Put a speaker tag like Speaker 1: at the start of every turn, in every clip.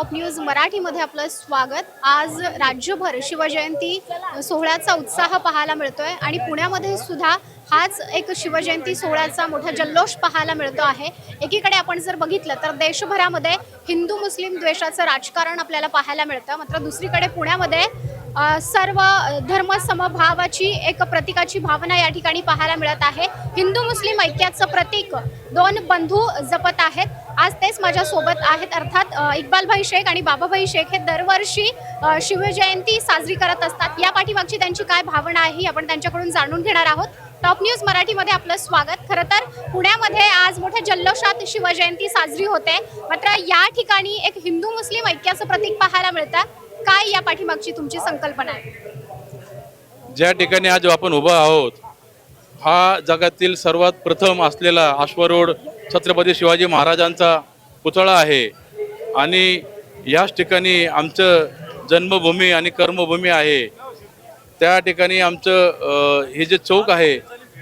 Speaker 1: Top news मराठीमध्ये आपलं स्वागत। आज राज्यभर शिवजयंती सोहळ्याचा उत्साह पाहायला मिळतोय आणि पुण्यामध्ये सुद्धा हाच एक शिवजयंती सोहळ्याचा मोठा जल्लोष पाहायला मिळतो आहे। एकीकडे आपण जर बघितलं तर देशभरामध्ये हिंदू मुस्लिम द्वेषाचं राजकारण आपल्याला पाहायला मिळतं, मात्र दुसरीकडे पुण्यामध्ये सर्व धर्म समभावाची एक प्रतीकाची भावना या ठिकाणी पाहायला मिळत आहे। हिंदू मुस्लिम ऐक्याचं प्रतीक दोन बंधू जपत आहेत। आज तेच माझ्या सोबत आहेत, अर्थात इक्बालभाई शेख आणि बाबाभाई शेख हे दरवर्षी शिवजयंती साजरी करत असतात। या पाठीमागची त्यांची काय भावना आहे ही आपण त्यांच्याकडून जाणून घेणार आहोत। टॉप न्यूज मराठीमध्ये आपलं स्वागत। खरं तर पुण्यामध्ये आज मोठ्या जल्लोषात शिवजयंती साजरी होते, मात्र या ठिकाणी एक हिंदू मुस्लिम ऐक्याचं प्रतीक पाहायला मिळतं। काय या पाठीमागची तुमची संकल्पना आहे?
Speaker 2: ज्या ठिकाणी आज आपण उभा आहोत हा जगातील सर्वात प्रथम असलेला अश्वरूढ छत्रपती शिवाजी महाराजांचा पुतळा आहे आणि याच ठिकाणी आमचं जन्मभूमी आणि कर्मभूमी आहे। त्या ठिकाणी आमचं हे जे चौक आहे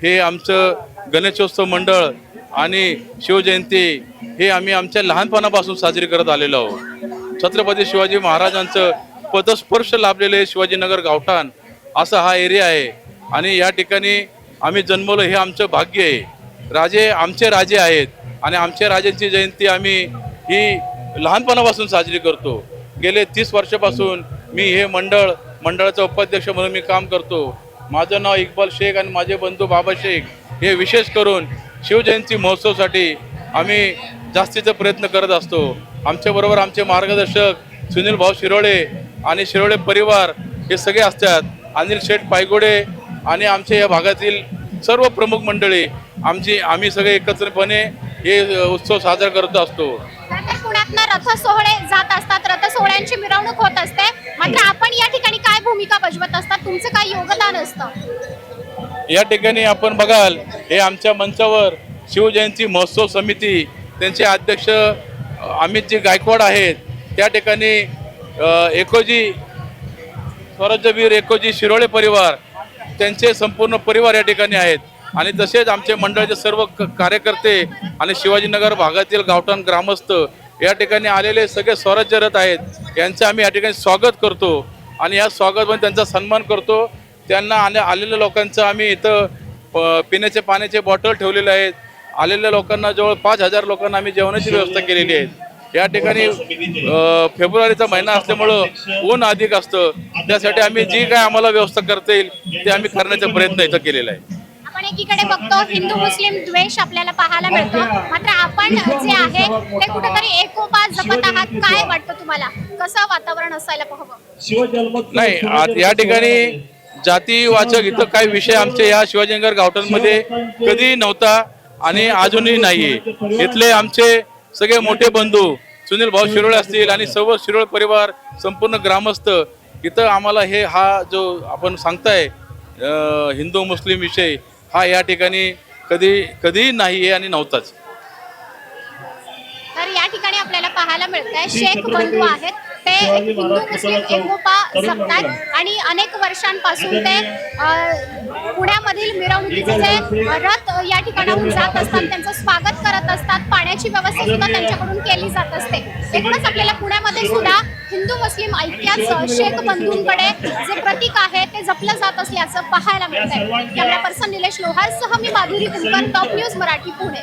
Speaker 2: हे आमचं गणेशोत्सव मंडळ आणि शिवजयंती हे आम्ही आमच्या लहानपणापासून साजरी करत आलेलो आहोत। छत्रपती शिवाजी महाराजांचं पदस्पर्श लाभलेले शिवाजीनगर गावठाण असा हा एरिया आहे आणि या ठिकाणी आम्ही जन्मलो हे आमचं भाग्य आहे। राजे आमचे राजे आहेत आणि आमच्या राजांची जयंती आम्ही ही लहानपणापासून साजरी करतो। गेले 30 वर्षापासून मी हे मंडळाचा उपाध्यक्ष म्हणून मी काम करतो। माझं नाव इक्बाल शेख आणि माझे बंधू बाबा शेख हे विशेष करून शिवजयंती महोत्सवासाठी आम्ही जास्तीचा प्रयत्न करत असतो। आमच्याबरोबर आमचे मार्गदर्शक सुनील भाऊ शिरोळे आणि शिरोळे परिवार हे सगळे असतात, अनिल शेठ पायगोडे आणि आमच्या या भागातील सर्व प्रमुख मंडळी आम्ही सगळे एकत्रितपणे हे उत्सव साजरा करत असतो।
Speaker 1: पुण्यातनं रथ सोहळे जात असतात, रथ सोहळ्यांची मिरवणूक होत असते, मात्र आपण या ठिकाणी काय भूमिका बजावत असतात, तुमचं काय योगदान असतं?
Speaker 2: या ठिकाणी आपण बघाल हे आमच्या मंचावर शिवजयंती महोत्सव समिती त्यांचे अध्यक्ष अमितजी गायकवाड आहेत। त्या ठिकाणी एकोजी स्वराज्यवीर एकोजी शिरोळे परिवार त्यांचे संपूर्ण परिवार या ठिकाणी आहेत आणि तसेच आमचे मंडळाचे सर्व कार्यकर्ते आणि शिवाजीनगर भागातील गावठाण ग्रामस्थ या ठिकाणी आलेले सगळे स्वराज्य रथ आहेत। यांचं आम्ही या ठिकाणी स्वागत करतो आणि या स्वागतमध्ये त्यांचा सन्मान करतो। त्यांना आलेल्या लोकांचं आम्ही इथं पिण्याचे पाण्याचे बॉटल ठेवलेले आहेत। आलेल्या लोकांना जवळ 5000 लोकांना आम्ही जेवणाची व्यवस्था केलेली आहे। या ठिकाणी फेब्रुवारीचा महिना असल्यामुळं ऊन अधिक असतं, त्यासाठी आम्ही जी काय आम्हाला व्यवस्था करता येईल ते आम्ही करण्याचा प्रयत्न इथं केलेला आहे।
Speaker 1: आपण एकीकडे बघतो हिंदू मुस्लिम द्वेष आपल्याला पाहायला मिळतो, मात्र आपण जे आहे ते कुठेतरी एकोपा जपत आहात। काय वाटतं तुम्हाला, कसं वातावरण असायला पाहावं?
Speaker 2: नाही, या ठिकाणी जातीवाचक इथं काही विषय आमच्या या शिवाजीनगर गावठाणमध्ये कधी नव्हता आणि अजूनही नाहीये। इथले आमचे सगळे मोठे बंधू सुनील भाऊ शिरोळे असतील आणि सर्व शिरोळे परिवार संपूर्ण ग्रामस्थ इथं आम्हाला हा जो आपण सांगताय हिंदू मुस्लिम विषय हा या ठिकाणी कधी नाही आणि नव्हताच।
Speaker 1: तर या ठिकाणी आपल्याला पाहायला मिळतंय शेख बंधू आहेत, ते हिंदू मुस्लिम एकोपा जपतात आणि अनेक वर्षांपासून ते पुण्यामधील मिरवणुकीचे जे रथ या ठिकाणाहून जात असतात त्यांचं स्वागत करत असतात। पाण्याची व्यवस्था सुद्धा त्यांच्याकडून केली जात असते। एकूणच आपल्याला पुण्यामध्ये सुद्धा हिंदू मुस्लिम ऐक्याचं शेख बंधूंकडे जे प्रतीक आहे ते जपलं जात असल्याचं पाहायला मिळतंय। कॅमेरा पर्सन निलेश लोहारसह मी माधुरी कुलकर, टॉप न्यूज मराठी, पुणे।